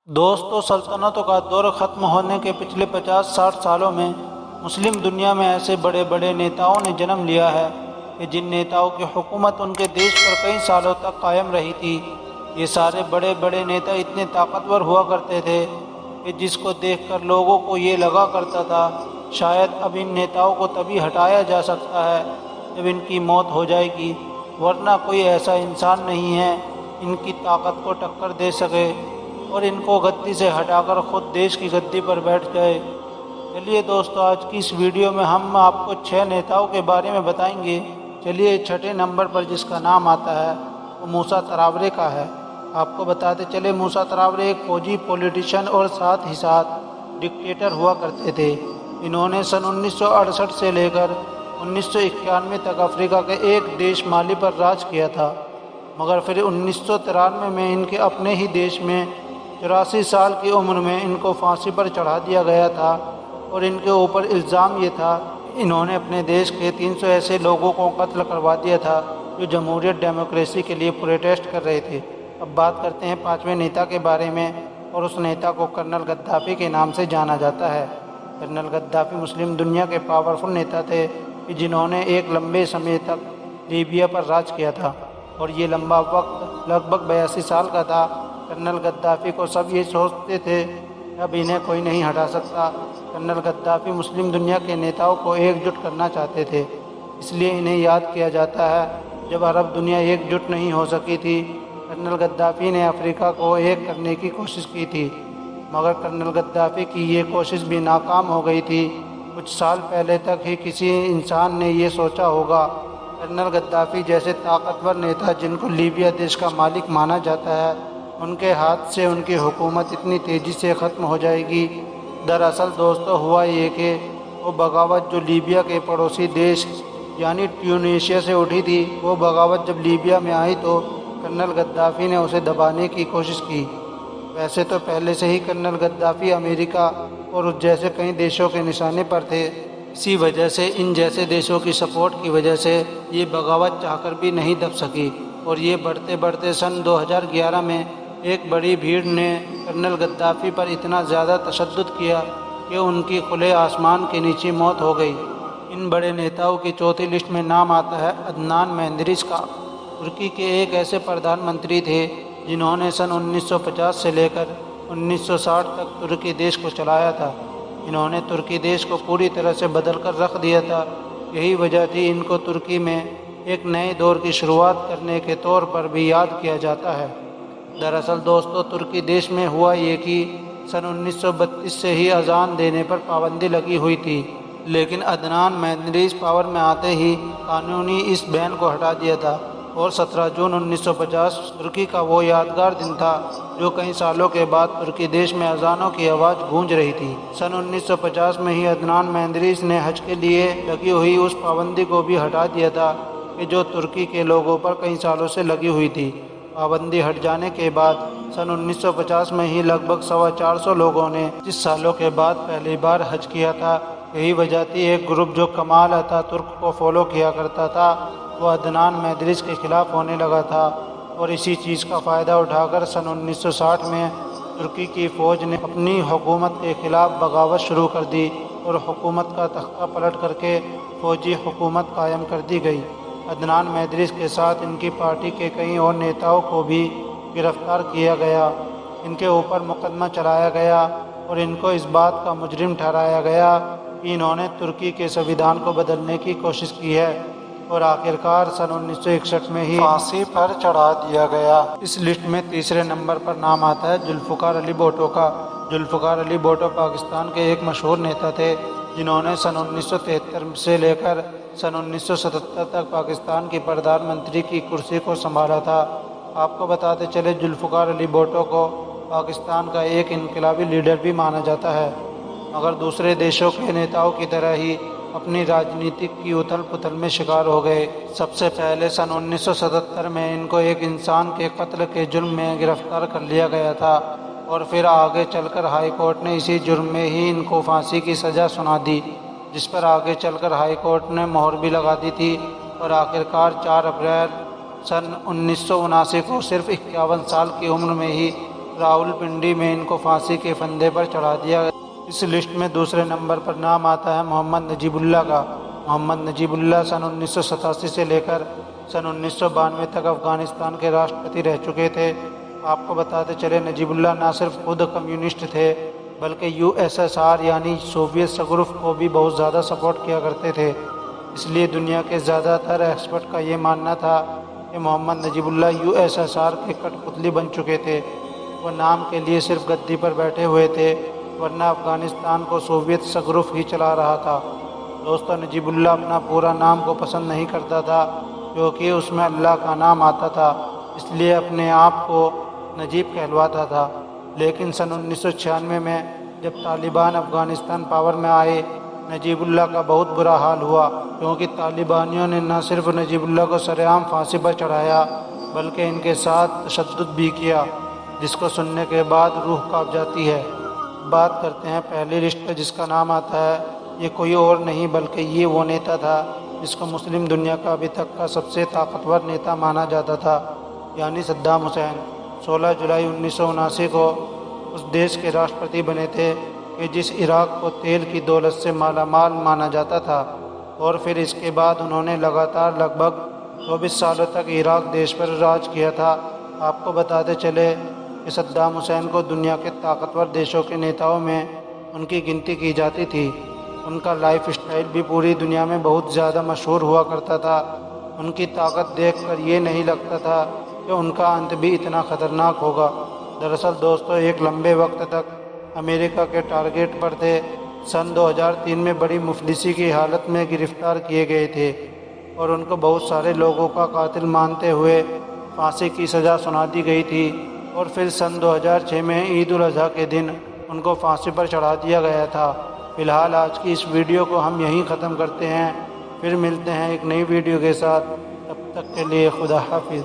دوستو، سلطنتوں کا دور ختم ہونے کے پچھلے 50-60 سالوں میں مسلم دنیا میں ایسے بڑے بڑے نیتاؤں نے جنم لیا ہے کہ جن نیتاؤں کی حکومت ان کے دیش پر کئی سالوں تک قائم رہی تھی۔ یہ سارے بڑے بڑے نیتا اتنے طاقتور ہوا کرتے تھے کہ جس کو دیکھ کر لوگوں کو یہ لگا کرتا تھا شاید اب ان نیتاؤں کو تبھی ہٹایا جا سکتا ہے جب ان کی موت ہو جائے گی، ورنہ کوئی ایسا انسان نہیں ہے ان کی طاقت کو ٹکر دے سکے اور ان کو گدی سے ہٹا کر خود دیش کی گدی پر بیٹھ جائے۔ چلیے دوستو، آج کی اس ویڈیو میں ہم آپ کو 6 نیتاؤں کے بارے میں بتائیں گے۔ چلیے چھٹے نمبر پر جس کا نام آتا ہے وہ موسیٰ تراورے کا ہے۔ آپ کو بتاتے چلے موسیٰ تراورے ایک فوجی، پولیٹیشین اور ساتھ ہی ساتھ ڈکٹیٹر ہوا کرتے تھے۔ انہوں نے سن 1968 سے لے کر 1991 تک افریقہ کے ایک دیش مالی پر راج کیا تھا، مگر پھر 1993 میں ان کے اپنے ہی دیش میں 84 سال کی عمر میں ان کو پھانسی پر چڑھا دیا گیا تھا، اور ان کے اوپر الزام یہ تھا کہ انہوں نے اپنے دیش کے 300 ایسے لوگوں کو قتل کروا دیا تھا جو جمہوریت، ڈیموکریسی کے لیے پروٹیسٹ کر رہے تھے۔ اب بات کرتے ہیں 5ویں نیتا کے بارے میں، اور اس نیتا کو کرنل غدافی کے نام سے جانا جاتا ہے۔ کرنل غدافی مسلم دنیا کے پاورفل نیتا تھے جنہوں نے ایک لمبے سمے تک لیبیا پر راج کیا تھا، اور یہ لمبا وقت لگ بھگ 82 سال کا تھا۔ کرنل غدافی کو سب یہ سوچتے تھے اب انہیں کوئی نہیں ہٹا سکتا۔ کرنل غدافی مسلم دنیا کے نیتاؤں کو ایک جٹ کرنا چاہتے تھے، اس لیے انہیں یاد کیا جاتا ہے جب عرب دنیا ایک جٹ نہیں ہو سکی تھی۔ کرنل غدافی نے افریقہ کو ایک کرنے کی کوشش کی تھی، مگر کرنل غدافی کی یہ کوشش بھی ناکام ہو گئی تھی۔ کچھ سال پہلے تک ہی کسی انسان نے یہ سوچا ہوگا کرنل غدافی جیسے طاقتور نیتا جن کو لیبیا دیش کا مالک مانا جاتا ہے، ان کے ہاتھ سے ان کی حکومت اتنی تیزی سے ختم ہو جائے گی۔ دراصل دوستو ہوا یہ کہ وہ بغاوت جو لیبیا کے پڑوسی دیش یعنی ٹیونیشیا سے اٹھی تھی، وہ بغاوت جب لیبیا میں آئی تو کرنل غدافی نے اسے دبانے کی کوشش کی۔ ویسے تو پہلے سے ہی کرنل غدافی امریکہ اور اس جیسے کئی دیشوں کے نشانے پر تھے، اسی وجہ سے ان جیسے دیشوں کی سپورٹ کی وجہ سے یہ بغاوت چاہ کر بھی نہیں دب سکی، اور یہ بڑھتے بڑھتے سن 2011 میں ایک بڑی بھیڑ نے کرنل غدافی پر اتنا زیادہ تشدد کیا کہ ان کی کھلے آسمان کے نیچے موت ہو گئی۔ ان بڑے نیتاؤں کی چوتھی لسٹ میں نام آتا ہے عدنان مہندریس کا۔ ترکی کے ایک ایسے پردھان منتری تھے جنہوں نے سن 1950 سے لے کر 1960 تک ترکی دیش کو چلایا تھا۔ انہوں نے ترکی دیش کو پوری طرح سے بدل کر رکھ دیا تھا۔ یہی وجہ تھی ان کو ترکی میں ایک نئے دور کی شروعات کرنے کے طور پر بھی یاد کیا جاتا ہے۔ دراصل دوستو ترکی دیش میں ہوا یہ کہ سن 1932 سے ہی اذان دینے پر پابندی لگی ہوئی تھی، لیکن عدنان مہندریس پاور میں آتے ہی قانونی اس بین کو ہٹا دیا تھا، اور 17 جون 1950 ترکی کا وہ یادگار دن تھا جو کئی سالوں کے بعد ترکی دیش میں اذانوں کی آواز گونج رہی تھی۔ سن 1950 میں ہی عدنان مہندریس نے حج کے لیے لگی ہوئی اس پابندی کو بھی ہٹا دیا تھا کہ جو ترکی کے لوگوں پر کئی سالوں سے لگی ہوئی تھی۔ پابندی ہٹ جانے کے بعد سن 1950 میں ہی لگ بھگ 450 لوگوں نے 25 سالوں کے بعد پہلی بار حج کیا تھا۔ یہی وجہ تھی ایک گروپ جو کمال اتا ترک کو فالو کیا کرتا تھا وہ عدنان مہندریس کے خلاف ہونے لگا تھا، اور اسی چیز کا فائدہ اٹھا کر سن 1960 میں ترکی کی فوج نے اپنی حکومت کے خلاف بغاوت شروع کر دی، اور حکومت کا تختہ پلٹ کر کے فوجی حکومت قائم کر دی گئی۔ عدنان مہندریس کے ساتھ ان کی پارٹی کے کئی اور نیتاؤں کو بھی گرفتار کیا گیا، ان کے اوپر مقدمہ چلایا گیا، اور ان کو اس بات کا مجرم ٹھہرایا گیا کہ انہوں نے ترکی کے سنویدھان کو بدلنے کی کوشش کی ہے، اور آخرکار سن 1961 میں ہی پھانسی پر چڑھا دیا گیا۔ اس لسٹ میں تیسرے نمبر پر نام آتا ہے ذوالفقار علی بھٹو کا۔ ذوالفقار علی بھٹو پاکستان کے ایک مشہور نیتا تھے جنہوں نے سن 1973 سے لے کر سن 1977 تک پاکستان کی پردھان منتری کی کرسی کو سنبھالا تھا۔ آپ کو بتاتے چلے ذوالفقار علی بھٹو کو پاکستان کا ایک انقلابی لیڈر بھی مانا جاتا ہے، مگر دوسرے دیشوں کے نیتاؤں کی طرح ہی اپنی راجنیتک کی اتھل پتھل میں شکار ہو گئے۔ سب سے پہلے سن 1977 میں ان کو ایک انسان کے قتل کے جرم میں گرفتار کر لیا گیا تھا، اور پھر آگے چل کر ہائی کورٹ نے اسی جرم میں ہی ان کو پھانسی کی سزا سنا دی، جس پر آگے چل کر ہائی کورٹ نے مہر بھی لگا دی تھی، اور آخرکار 4 اپریل سن 1979 کو صرف 51 سال کی عمر میں ہی راولپنڈی میں ان کو پھانسی کے پھندے پر چڑھا دیا گیا۔ اس لسٹ میں دوسرے نمبر پر نام آتا ہے محمد نجیب اللہ کا۔ محمد نجیب اللہ سن 1987 سے لے کر سن 1992 تک افغانستان کے راشٹرپتی رہ چکے تھے۔ آپ کو بتاتے چلے نجیب اللہ نہ صرف خود کمیونسٹ تھے بلکہ USSR یعنی سوویت سگروف کو بھی بہت زیادہ سپورٹ کیا کرتے تھے۔ اس لیے دنیا کے زیادہ تر ایکسپرٹ کا یہ ماننا تھا کہ محمد نجیب اللہ USSR کے کٹ پتلی بن چکے تھے۔ وہ نام کے لیے صرف گدی پر بیٹھے ہوئے تھے ورنہ افغانستان کو سوویت سگروف ہی چلا رہا تھا۔ دوستو، نجیب اللہ اپنا پورا نام کو پسند نہیں کرتا تھا کیونکہ اس میں اللہ کا نام آتا تھا، اس لیے اپنے آپ کو نجیب کہلواتا تھا۔ لیکن سن 1996 میں جب طالبان افغانستان پاور میں آئے، نجیب اللہ کا بہت برا حال ہوا کیونکہ طالبانیوں نے نہ صرف نجیب اللہ کو سرعام پھانسی پر چڑھایا بلکہ ان کے ساتھ تشدد بھی کیا، جس کو سننے کے بعد روح کانپ جاتی ہے۔ بات کرتے ہیں پہلی لسٹ پہ جس کا نام آتا ہے۔ یہ کوئی اور نہیں بلکہ یہ وہ نیتا تھا جس کو مسلم دنیا کا ابھی تک کا سب سے طاقتور نیتا مانا جاتا تھا، یعنی صدام حسین۔ 16 جولائی 1979 کو اس دیش کے راشٹرپتی بنے تھے کہ جس عراق کو تیل کی دولت سے مالا مال مانا جاتا تھا، اور پھر اس کے بعد انہوں نے لگاتار لگ بھگ 24 سالوں تک عراق دیش پر راج کیا تھا۔ آپ کو بتاتے چلے کہ صدام حسین کو دنیا کے طاقتور دیشوں کے نیتاؤں میں ان کی گنتی کی جاتی تھی۔ ان کا لائف اسٹائل بھی پوری دنیا میں بہت زیادہ مشہور ہوا کرتا تھا۔ ان کی طاقت دیکھ کر یہ نہیں لگتا تھا کہ ان کا انت بھی اتنا خطرناک ہوگا۔ دراصل دوستو، ایک لمبے وقت تک امریکہ کے ٹارگیٹ پر تھے۔ سن 2003 میں بڑی مفلسی کی حالت میں گرفتار کیے گئے تھے اور ان کو بہت سارے لوگوں کا قاتل مانتے ہوئے پھانسی کی سزا سنا دی گئی تھی، اور پھر سن 2006 میں عید الاضحیٰ کے دن ان کو پھانسی پر چڑھا دیا گیا تھا۔ فی الحال آج کی اس ویڈیو کو ہم یہیں ختم کرتے ہیں، پھر ملتے ہیں ایک نئی ویڈیو کے ساتھ۔ تب تک کے لیے خدا حافظ۔